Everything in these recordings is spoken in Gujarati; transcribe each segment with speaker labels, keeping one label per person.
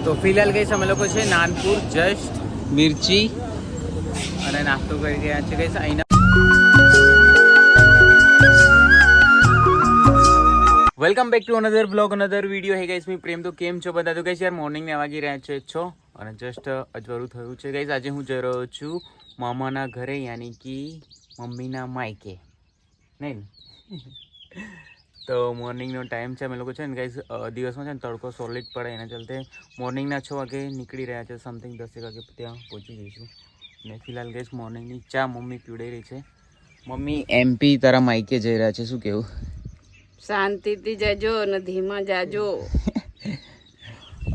Speaker 1: તો ફિલહાલ ગઈશ અમે લોકો છે નાનપુર જસ્ટ મિર્ચી અને નાસ્તો કરી રહ્યા છે ગઈશ અહીંના. Welcome back to another blog another video. Hey guys મી પ્રેમ તો કેમ છો બધા? તો ગાઈસ યાર મોર્નિંગને વાગી રહ્યા છે 6 અને જસ્ટ અજવાળું થયું છે ગાઈસ. આજે હું જઈ રહ્યો છું મામાના ઘરે યાની કે મમ્મીના માયકે નહીં. તો મોર્નિંગનો ટાઈમ છે. અમે લોકો છે ને ગાઈસ દિવસમાં છે ને તડકો સોલિડ પડે એના ચલતે મોર્નિંગના 6 વાગે નીકળી રહ્યા છે. સમથિંગ 10 વાગે ત્યાં પહોંચી જઈશું. ને ફિલહાલ ગાઈસ મોર્નિંગની ચા મમ્મી પીવડાવી રહી છે. મમ્મી MP તારા માયકે જઈ રહ્યા છે, શું કેવું?
Speaker 2: શાંતિથી જજો ને ધીમા जाजो.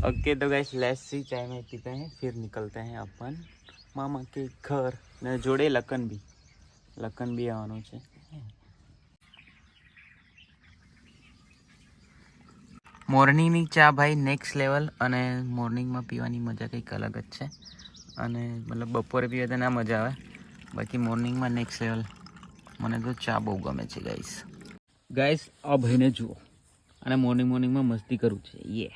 Speaker 1: ओके तो गाइस लेट्स सी चाय में पीते हैं फिर निकलते हैं अपन मामा के घर. ने जोड़े लखन भी આવવાનું છે. મોર્નિંગની ચા ભાઈ નેક્સ્ટ લેવલ અને મોર્નિંગમાં પીવાની મજા કંઈક અલગ જ છે. અને મતલબ બપોરે પીવે તો ના મજા આવે, બાકી મોર્નિંગમાં નેક્સ્ટ લેવલ. મને તો ચા બહુ ગમે છે ગાઈસ. આ ભાઈને જુઓ અને મોર્નિંગમાં મસ્તી કરું છે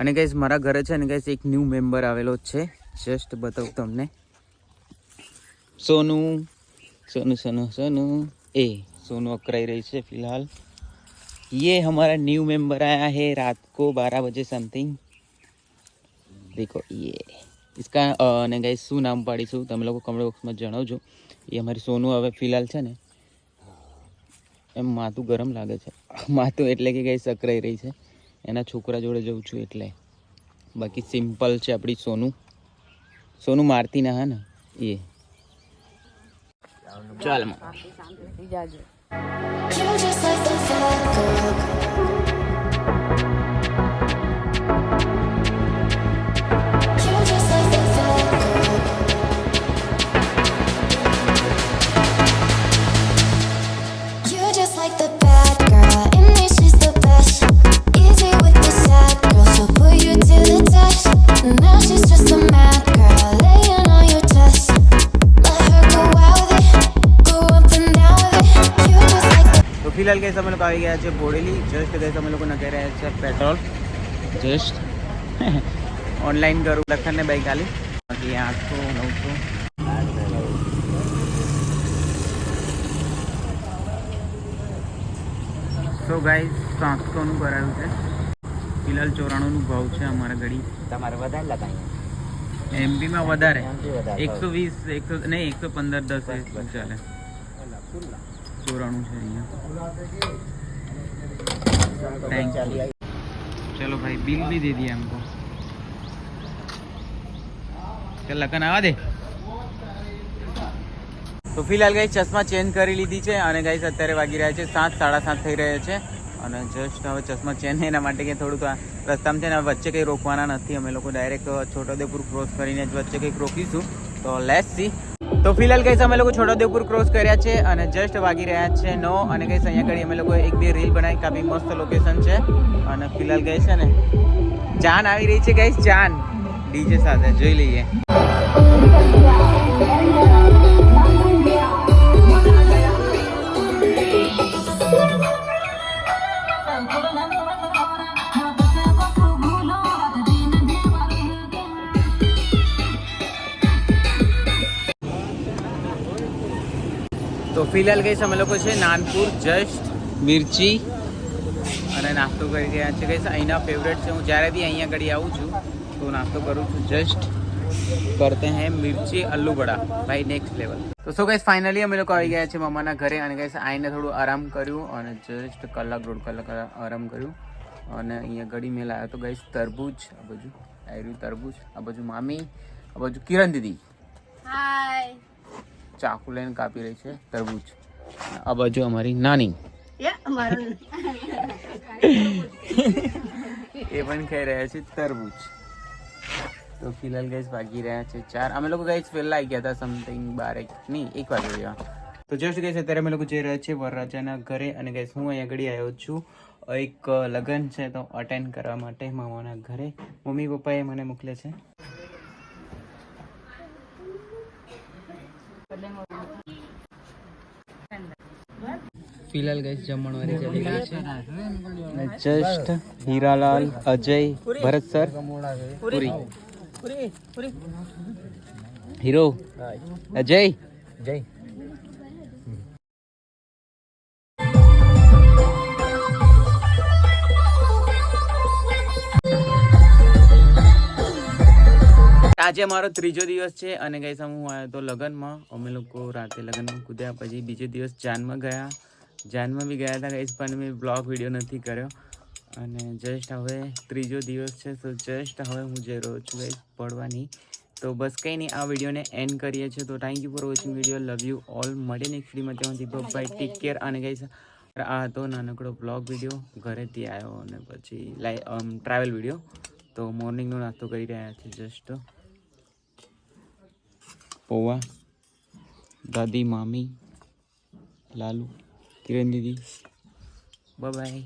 Speaker 1: અને ગાઈસ મારા ઘરે છે ને ગાઈસ એક ન્યૂ મેમ્બર આવેલો છે. જસ્ટ બતાવું તમને. સોનુ सोनू अकराई रही है फिलहाल. ये हमारा न्यू मेंबर आया है रात को 12 बजे समथिंग. देखो ये इसका ने गाइस શું નામ પાડીશું તમે લોકો કમેન્ટ બોક્સમાં જણાવજો. એ અમારી સોનુ હવે ફિલહાલ છે ને એમ માથું ગરમ લાગે છે. માથું એટલે કે ગાઈસ અકરાઈ રહી છે. એના છોકરા જોડે જઉં છું એટલે. બાકી સિમ્પલ છે આપણી સોનુ મારતી ના હે ને એ. ચાલ
Speaker 2: શાંતિથી જાજો.
Speaker 3: You're just like the fat girl. You're just like the fat girl. You're just like the bad girl. In me she's the best. Easy with the sad girl, so put you to the test. Now she's just a mad girl, laying on your chest. Let her go out with it, go up and down with it. You're just like the
Speaker 1: તો ફિલહાલ ગઈસ અમે લોકો આવી ગયા છે બોડેલી. જસ્ટ ગઈસ અમે લોકો નખાઈ રહ્યા છે પેટ્રોલ. જસ્ટ ઓનલાઈન કરું લખનને બાઈક આલી બાકી 800 900. સો ગાઈસ 700નું કરાયું છે. ફિલહાલ 94નું ભાવ છે અમારા ગાડી.
Speaker 4: તમારે વધારે લગાવી
Speaker 1: એમપીમાં વધારે
Speaker 4: એમપી વધારે
Speaker 1: 120 100 નહીં 115 10 ચાલે. 94 છે અહીંયા. Thank you. चलो भाई बिल भी दे दिया हमको. चल लखन आवा दे. તો ફિલહાલ ગાઈસ ચશ્મા ચેન્જ કરી લીધી છે અને ગાઈસ અત્યારે વાગી રહ્યા છે 7 7:30 થઈ રહ્યા છે અને જસ્ટ હવે ચશ્મા ચેન્જ એના માટે કે થોડું તો રસ્તામાં છે ને વચ્ચે કંઈ રોકવાના નથી. અમે લોકો ડાયરેક્ટ છોટાઉદેપુર ક્રોસ કરીને જ વચ્ચે કંઈક રોકીશું. તો લેટ્સ સી. તો ફિલહાલ ગાઈસ અમે લોકો છોટાઉદેપુર ક્રોસ કર્યા છે અને જસ્ટ વાગી રહ્યા છે 9 અને ગાઈસ અહીંયા ઘડી અમે લોકો 1-2 રીલ બનાવી. કાફી મસ્ત લોકેશન છે અને ફિલહાલ ગાઈસ છે ને જાન આવી રહી છે ગાઈસ. જાન ડીજે સાથે જોઈ લઈએ. તો ફિલહાલ ગઈશ અમે લોકો છે નાનપુર જસ્ટ મિર્ચી અને નાસ્તો કરી રહ્યા છે ગઈશ. અહીંના ફેવરેટ છે. હું જ્યારે બી અહીંયા ઘડી આવું છું તો નાસ્તો કરું છું. જસ્ટ કરતે હૈ મિર્ચી આલુ બડા ભાઈ નેક્સ્ટ લેવલ. તો સો ગઈશ ફાઇનલી અમે લોકો આવી ગયા છે મામાના ઘરે અને ગઈશ આવીને થોડું આરામ કર્યું અને જસ્ટ કલાક 1.5 કલાક આરામ કર્યું અને અહીંયા ઘડી મેં લાવ્યો તો ગઈશ તરબૂચ. આ બાજુ આવ્યું તરબૂચ, આ બાજુ મામી, આ બાજુ કિરણ દીદી
Speaker 2: હાય.
Speaker 1: ચાકુ લઈને કાપી રહી છે તરબૂચ. આ બાજુ અમારી નાની એ પણ ખાઈ રહ્યા છે તરબૂચ. તો ફિલહાલ ગાઈસ વાગી રહ્યા છે 4. અમે લોકો ગાઈસ પહેલા આવી ગયા હતા સમથિંગ 12 નહીં 1 વાગે જેવા. તો જસ્ટ ગાઈસ અત્યારે અમે લોકો જઈ રહ્યા છીએ વરરાજાના ઘરે અને ગાઈસ હું અહીંયા ઘડી આવ્યો છું. એક લગ્ન છે તો અટેન્ડ કરવા માટે મામાના ઘરે. મમ્મી પપ્પાએ મને મોકલે છે. ફિલહાલ ગાઈસ જમણવારી ચાલી રહી છે અને જસ્ટ હીરાલાલ, અજય, ભરત સર પૂરી હીરો અજય જય આજે મારો ત્રીજો દિવસ છે અને ગાઈસ હું આવ્યો તો લગનમાં. અમે લોકો રાતે લગનમાં કૂદ્યા, પછી બીજો દિવસ જાનમાં ગયા. જાનમાં બી ગયા હતા ગાઈસ, પણ મેં બ્લોગ વિડીયો નથી કર્યો. અને જસ્ટ હવે ત્રીજો દિવસ છે, તો જસ્ટ હવે હું જઈ રહ્યો છું ગાઈસ પડવાની. તો બસ કંઈ નહીં, આ વિડીયોને એન્ડ કરીએ છીએ. તો thank you for watching video. Love you all. મળીએ નેક્સ્ટ વિડીયોમાં. ત્યાંથી બાય, ટેક કેર. અને ગાઈસ આ હતો નાનકડો બ્લોગ વિડીયો, ઘરેથી આવ્યો અને પછી ટ્રાવેલ વિડીયો. તો મોર્નિંગનો નાસ્તો કરી રહ્યા છે જસ્ટ પૌવા, દાદી, મામી, લાલુ, કિરણ દીદી. Bye by.